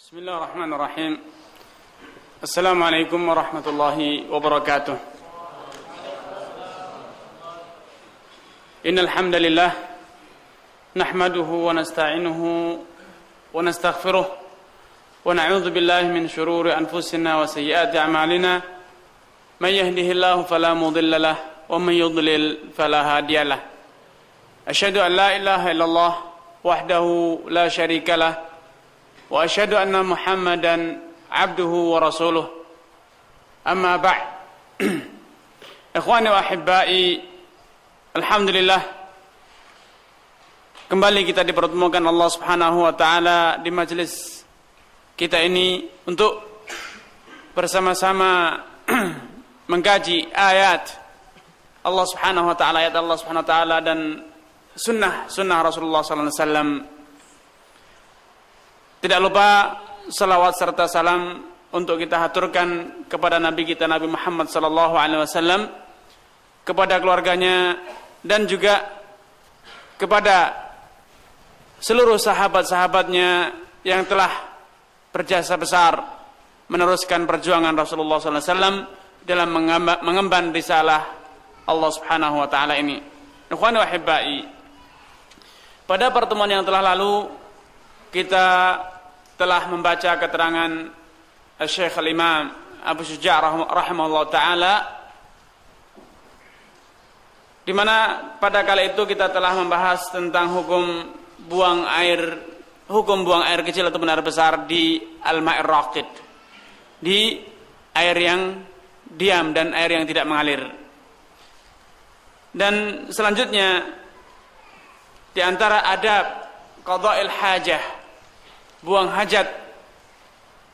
Bismillahirrahmanirrahim. Assalamualaikum warahmatullahi wabarakatuh. Innal hamdalillah nahmaduhu wa nasta'inuhu wa nastaghfiruh wa na'udzu billahi min shururi anfusina wa sayyiati a'malina. May yahdihillahu fala mudilla lahu wa may yudlil fala hadiya lahu. Asyhadu an la ilaha illallah wahdahu la syarika lahu wa asyhadu anna Muhammadan abduhu wa rasuluh. Amma ba'd. Ikhwani wa ahibbai, alhamdulillah kembali kita dipertemukan Allah Subhanahu wa taala di majelis kita ini untuk bersama-sama mengkaji ayat Allah Subhanahu wa taala, ayat Allah Subhanahu wa taala dan sunnah Rasulullah sallallahu alaihi wasallam. Tidak lupa salawat serta salam untuk kita haturkan kepada Nabi kita Nabi Muhammad sallallahu alaihi wasallam, kepada keluarganya dan juga kepada seluruh sahabat-sahabatnya yang telah berjasa besar meneruskan perjuangan Rasulullah sallallahu alaihi wasallam dalam mengemban risalah Allah Subhanahu wa taala ini. Ikhwani wa hibbai, pada pertemuan yang telah lalu kita telah membaca keterangan Syekh Al-Imam Abu Syuja' rahimahullah ta'ala, di mana pada kali itu kita telah membahas tentang hukum buang air kecil ataupun air besar di al-ma'ir raqid, di air yang diam dan air yang tidak mengalir. Dan selanjutnya di antara adab qada'il hajah, buang hajat,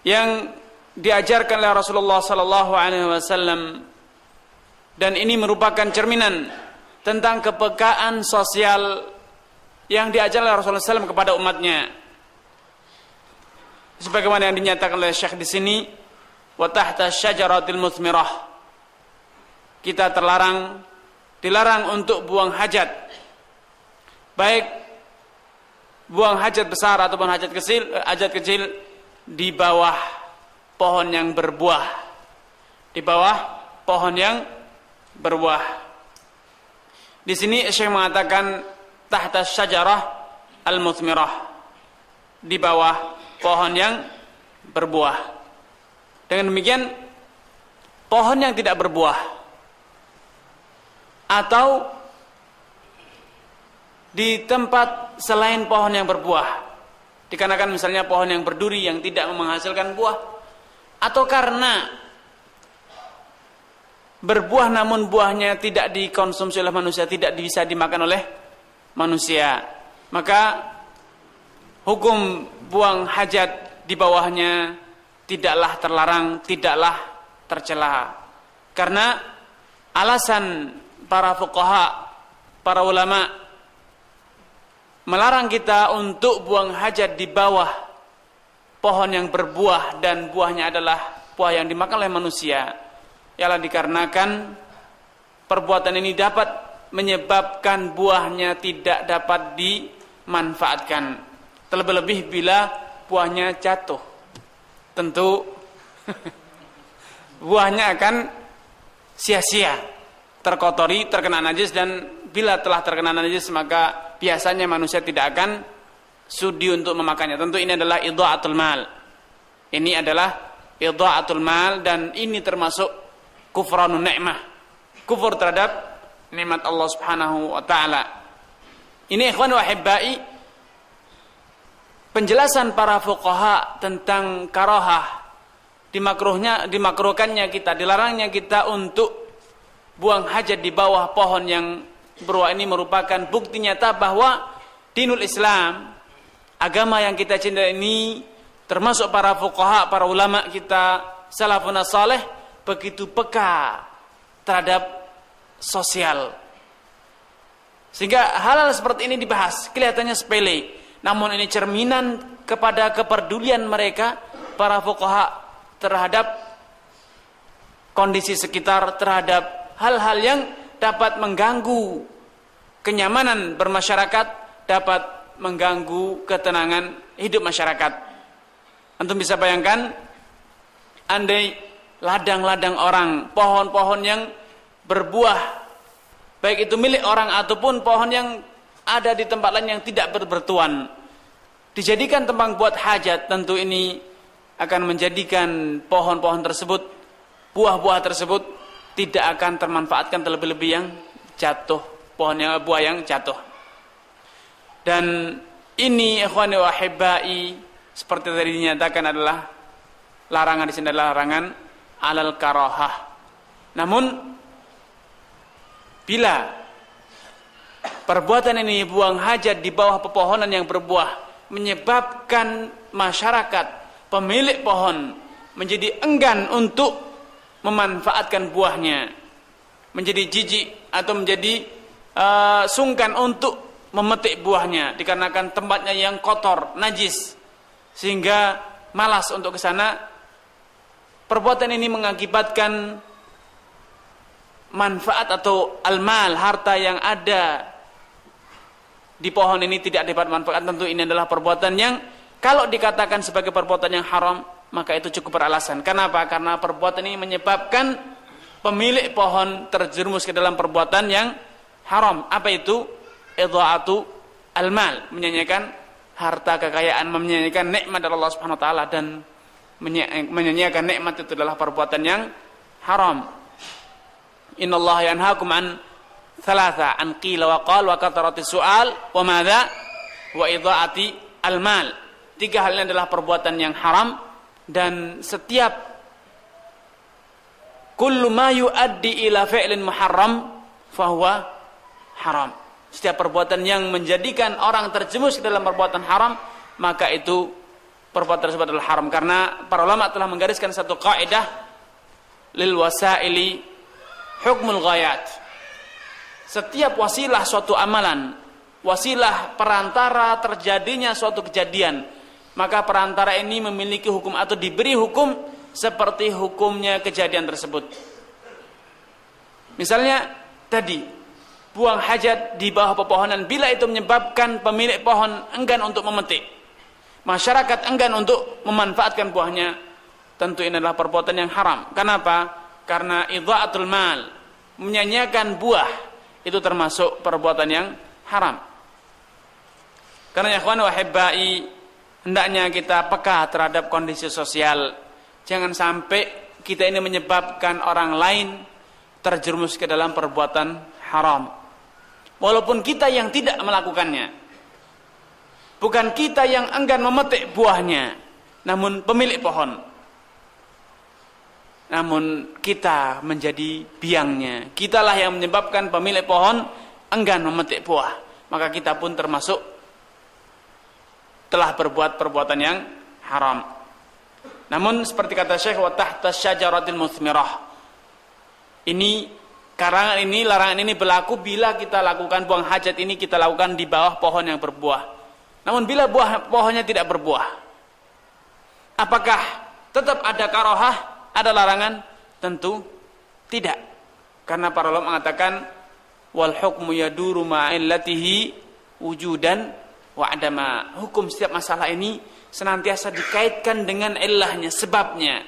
yang diajarkan oleh Rasulullah sallallahu alaihi wasallam, dan ini merupakan cerminan tentang kepekaan sosial yang diajarkan oleh Rasulullah SAW kepada umatnya. Sebagaimana yang dinyatakan oleh Syekh di sini, wa tahta syajaratil muthmirah, kita dilarang untuk buang hajat, baik buang hajat besar ataupun hajat kecil di bawah pohon yang berbuah, di bawah pohon yang berbuah. Di sini Syekh mengatakan tahta syajarah al-muthmirah, di bawah pohon yang berbuah. Dengan demikian, pohon yang tidak berbuah atau di tempat selain pohon yang berbuah, dikarenakan misalnya pohon yang berduri yang tidak menghasilkan buah, atau karena berbuah namun buahnya tidak dikonsumsi oleh manusia, tidak bisa dimakan oleh manusia, maka hukum buang hajat di bawahnya tidaklah terlarang, tidaklah tercela. Karena alasan para fuqaha, para ulama melarang kita untuk buang hajat di bawah pohon yang berbuah dan buahnya adalah buah yang dimakan oleh manusia, ialah dikarenakan perbuatan ini dapat menyebabkan buahnya tidak dapat dimanfaatkan. Terlebih-lebih bila buahnya jatuh, tentu buahnya akan sia-sia, terkotori, terkena najis, dan bila telah terkena najis maka biasanya manusia tidak akan sudi untuk memakannya. Tentu ini adalah idha'atul mal. Ini adalah idha'atul mal, dan ini termasuk kufranun ni'mah, kufur terhadap nikmat Allah Subhanahu wa taala. Ini ikhwan wa hibbai, penjelasan para fuqaha tentang karahah, dimakruhkannya kita, dilarangnya kita untuk buang hajat di bawah pohon yang berbuah. Ini merupakan bukti nyata bahwa dinul Islam, agama yang kita cintai ini, termasuk para fuqaha, para ulama kita salafun saleh, begitu peka terhadap sosial, sehingga hal-hal seperti ini dibahas. Kelihatannya sepele, namun ini cerminan kepada kepedulian mereka, para fuqaha, terhadap kondisi sekitar, terhadap hal-hal yang dapat mengganggu kenyamanan bermasyarakat, dapat mengganggu ketenangan hidup masyarakat. Antum bisa bayangkan, andai ladang-ladang orang, pohon-pohon yang berbuah, baik itu milik orang ataupun pohon yang ada di tempat lain yang tidak bertuan, dijadikan tempat buat hajat, tentu ini akan menjadikan pohon-pohon tersebut, buah-buah tersebut tidak akan termanfaatkan, terlebih-lebih yang jatuh, pohonnya buah yang jatuh. Dan ini ikhwani wa ahibbai, seperti tadi dinyatakan, adalah larangan di sini adalah larangan alal karahah. Namun bila perbuatan ini, buang hajat di bawah pepohonan yang berbuah, menyebabkan masyarakat, pemilik pohon menjadi enggan untuk memanfaatkan buahnya, menjadi jijik atau menjadi sungkan untuk memetik buahnya dikarenakan tempatnya yang kotor, najis, sehingga malas untuk ke sana. Perbuatan ini mengakibatkan manfaat atau almal, harta yang ada di pohon ini tidak dapat manfaat. Tentu ini adalah perbuatan yang kalau dikatakan sebagai perbuatan yang haram, maka itu cukup beralasan. Kenapa? Karena perbuatan ini menyebabkan pemilik pohon terjerumus ke dalam perbuatan yang haram. Apa itu? Idha'atu almal, menyanyikan harta kekayaan, menyanyikan nikmat dari Allah Subhanahu wa taala, dan menyanyikan nikmat itu adalah perbuatan yang haram. Innallaha yanhaakum an thalatha, an qila wa qal wa kathrati su'al wa madza wa idha'ati almal. Tiga hal ini adalah perbuatan yang haram, dan setiap kullu ma yuaddi ila fi'lin muharram fahuwa haram. Setiap perbuatan yang menjadikan orang terjerumus ke dalam perbuatan haram, maka itu perbuatan tersebut adalah haram. Karena para ulama telah menggariskan satu kaidah, lil wasaili hukmul ghayat. Setiap wasilah suatu amalan, wasilah perantara terjadinya suatu kejadian, maka perantara ini memiliki hukum atau diberi hukum seperti hukumnya kejadian tersebut. Misalnya tadi buang hajat di bawah pepohonan, bila itu menyebabkan pemilik pohon enggan untuk memetik, masyarakat enggan untuk memanfaatkan buahnya, tentu ini adalah perbuatan yang haram. Kenapa? Karena idha'atul mal, menyanyiakan buah, itu termasuk perbuatan yang haram. Karena ya ikhwan wa hibbai, hendaknya kita peka terhadap kondisi sosial. Jangan sampai kita ini menyebabkan orang lain terjerumus ke dalam perbuatan haram. Walaupun kita yang tidak melakukannya, bukan kita yang enggan memetik buahnya, namun pemilik pohon, namun kita menjadi biangnya, kitalah yang menyebabkan pemilik pohon enggan memetik buah, maka kita pun termasuk telah berbuat perbuatan yang haram. Namun seperti kata Syekh, wa tahta syajaratil muthmirah, ini karangan ini, larangan ini berlaku bila kita lakukan buang hajat ini, kita lakukan di bawah pohon yang berbuah. Namun bila pohonnya tidak berbuah, apakah tetap ada karohah, ada larangan? Tentu tidak. Karena para ulama mengatakan wal hukmu yaduru ma'illatihi wujudan wa adama. Hukum setiap masalah ini senantiasa dikaitkan dengan illahnya, sebabnya.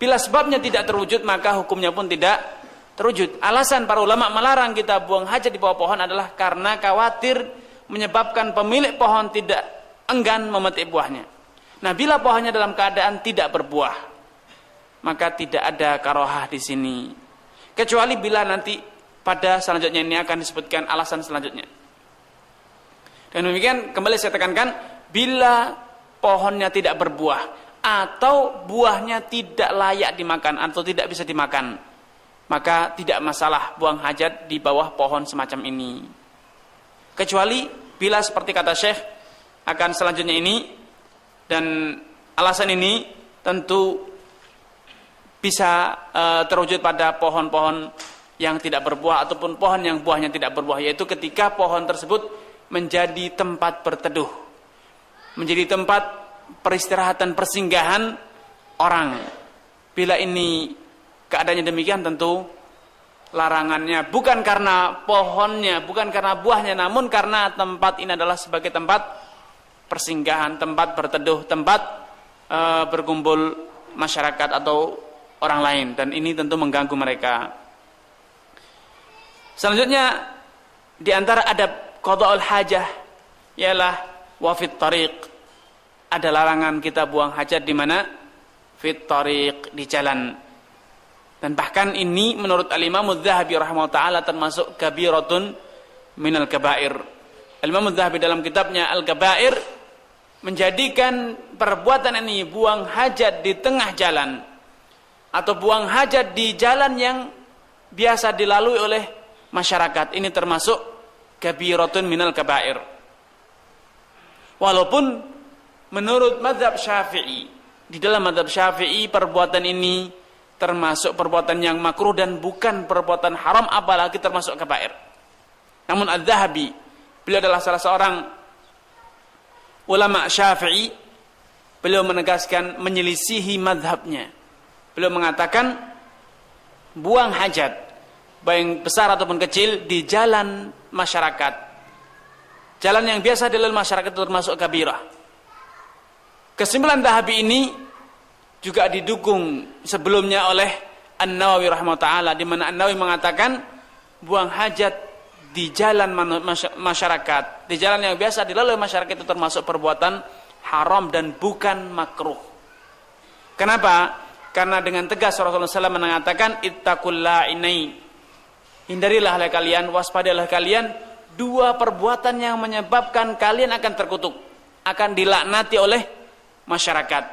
Bila sebabnya tidak terwujud, maka hukumnya pun tidak terwujud. Alasan para ulama melarang kita buang hajat di bawah pohon adalah karena khawatir menyebabkan pemilik pohon tidak enggan memetik buahnya. Nah, bila pohonnya dalam keadaan tidak berbuah, maka tidak ada karohah di sini. Kecuali bila nanti pada selanjutnya ini akan disebutkan alasan selanjutnya. Dan demikian kembali saya tekankan, bila pohonnya tidak berbuah atau buahnya tidak layak dimakan atau tidak bisa dimakan, maka tidak masalah buang hajat di bawah pohon semacam ini. Kecuali bila seperti kata Syekh akan selanjutnya ini, dan alasan ini tentu bisa terwujud pada pohon-pohon yang tidak berbuah ataupun pohon yang buahnya tidak berbuah, yaitu ketika pohon tersebut menjadi tempat berteduh, menjadi tempat peristirahatan, persinggahan orang. Bila ini keadaannya demikian, tentu larangannya bukan karena pohonnya, bukan karena buahnya, namun karena tempat ini adalah sebagai tempat persinggahan, tempat berteduh, tempat berkumpul masyarakat atau orang lain, dan ini tentu mengganggu mereka. Selanjutnya di antara adab qada'ul hajah ialah wa fit tariq. Ada larangan kita buang hajat di mana? Fit tariq, di jalan. Dan bahkan ini menurut Al-Imam Adz-Dzahabi rahimahullah taala termasuk kabiratun minal kabair. Al-Imam Adz-Dzahabi dalam kitabnya Al-Kabair menjadikan perbuatan ini, buang hajat di tengah jalan atau buang hajat di jalan yang biasa dilalui oleh masyarakat, ini termasuk kabiratun minal kabair. Walaupun menurut mazhab Syafi'i, di dalam mazhab Syafi'i perbuatan ini termasuk perbuatan yang makruh dan bukan perbuatan haram, apalagi termasuk kabair. Namun Adz-Dzahabi, beliau adalah salah seorang ulama Syafi'i, beliau menegaskan, menyelisihi mazhabnya. Beliau mengatakan buang hajat baik besar ataupun kecil di jalan masyarakat, jalan yang biasa dilalui masyarakat, itu termasuk kabirah. Kesimpulan Dzahabi ini juga didukung sebelumnya oleh An-Nawawi rahimahullah taala, di mana An-Nawawi mengatakan buang hajat di jalan masyarakat, di jalan yang biasa dilalui masyarakat, itu termasuk perbuatan haram dan bukan makruh. Kenapa? Karena dengan tegas Rasulullah SAW mengatakan ittaqul la'inain, hindarilah oleh kalian, waspadalah kalian dua perbuatan yang menyebabkan kalian akan terkutuk, akan dilaknati oleh masyarakat.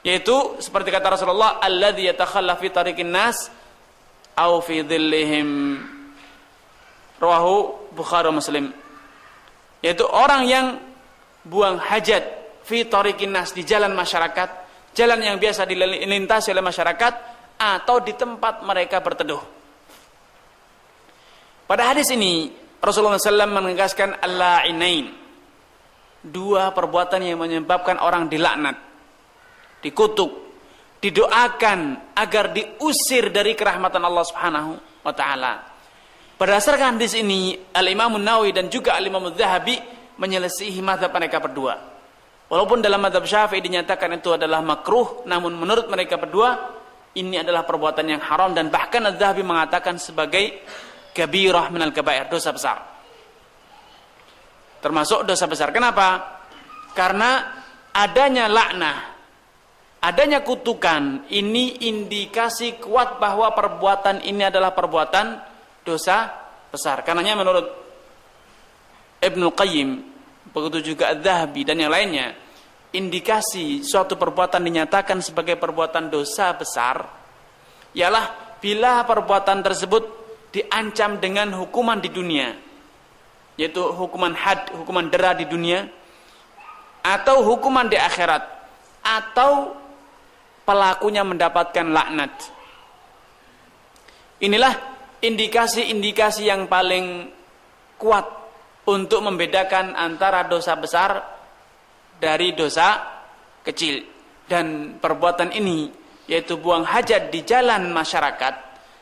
Yaitu seperti kata Rasulullah, alladzi yatakhalla fi tariqin nas au fi dhillihim, rawahu Bukhari Muslim. Yaitu orang yang buang hajat fi tariqin nas, di jalan masyarakat, jalan yang biasa dilintasi oleh masyarakat, atau di tempat mereka berteduh. Pada hadis ini Rasulullah SAW menegaskan al-la'inain, dua perbuatan yang menyebabkan orang dilaknat, dikutuk, didoakan agar diusir dari kerahmatan Allah Subhanahu wa taala. Berdasarkan hadis ini, Al-Imam An-Nawawi dan juga Al-Imam Adz-Dzahabi menyelisihi mazhab mereka berdua. Walaupun dalam mazhab Syafi'i dinyatakan itu adalah makruh, namun menurut mereka berdua ini adalah perbuatan yang haram, dan bahkan Adz-Dzahabi mengatakan sebagai kabirah minal kabair, dosa besar. Termasuk dosa besar. Kenapa? Karena adanya laknah, adanya kutukan, ini indikasi kuat bahwa perbuatan ini adalah perbuatan dosa besar. Karenanya menurut Ibnul Qayyim, begitu juga Adz-Dzahabi dan yang lainnya, indikasi suatu perbuatan dinyatakan sebagai perbuatan dosa besar ialah bila perbuatan tersebut diancam dengan hukuman di dunia, yaitu hukuman had, hukuman dera di dunia, atau hukuman di akhirat, atau pelakunya mendapatkan laknat. Inilah indikasi-indikasi yang paling kuat untuk membedakan antara dosa besar dari dosa kecil. Dan perbuatan ini, yaitu buang hajat di jalan masyarakat,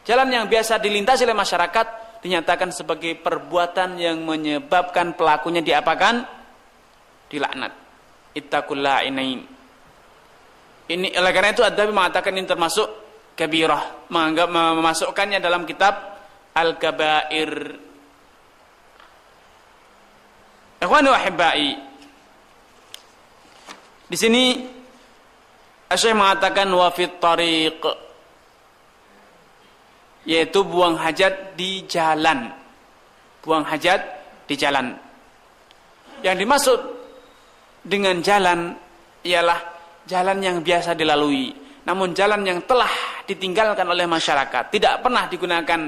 jalan yang biasa dilintasi oleh masyarakat, dinyatakan sebagai perbuatan yang menyebabkan pelakunya diapakan? Dilaknat. Ittaqul la'inain. Ini oleh karena itu Adz-Dzahabi mengatakan ini termasuk kabirah, menganggap memasukkannya dalam kitab Al-Kabair. Ikhwani wa ahibbai, di sini Syekh mengatakan wa fit tariq, yaitu buang hajat di jalan. Buang hajat di jalan. Yang dimaksud dengan jalan ialah jalan yang biasa dilalui, namun jalan yang telah ditinggalkan oleh masyarakat, tidak pernah digunakan